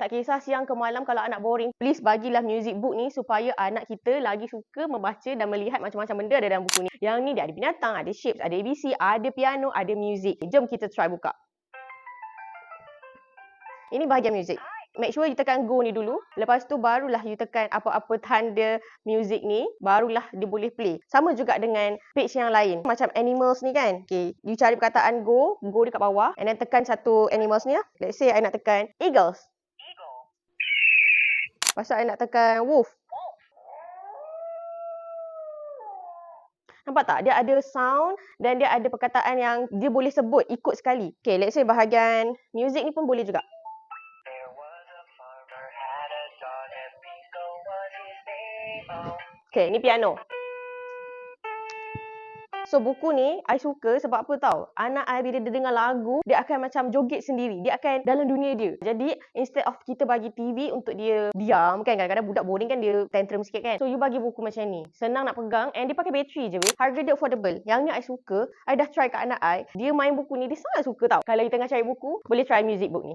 Tak kisah siang ke malam kalau anak boring, please bagilah music book ni supaya anak kita lagi suka membaca dan melihat macam-macam benda ada dalam buku ni. Yang ni dia ada binatang, ada shapes, ada ABC, ada piano, ada music. Jom kita try buka. Ini bahagian music. Make sure you tekan go ni dulu. Lepas tu barulah you tekan apa-apa tanda music ni. Barulah dia boleh play. Sama juga dengan page yang lain. Macam animals ni kan. Okay. You cari perkataan go. Go dekat bawah. And then tekan satu animals ni lah. Let's say I nak tekan eagles. Lepas tu I nak tekan wolf. Nampak tak? Dia ada sound dan dia ada perkataan yang dia boleh sebut ikut sekali. Okay, let's say bahagian music ni pun boleh juga. Okay, ni piano. So, buku ni, I suka sebab apa tahu? Anak I bila dia dengar lagu, dia akan macam joget sendiri. Dia akan dalam dunia dia. Jadi, instead of kita bagi TV untuk dia diam, kan? Kadang-kadang budak boring kan dia tantrum sikit kan? So, you bagi buku macam ni. Senang nak pegang and dia pakai bateri je. Harga dia affordable. Yang ni I suka. I dah try kat anak I. Dia main buku ni, dia sangat suka tau. Kalau you tengah cari buku, boleh try music book ni.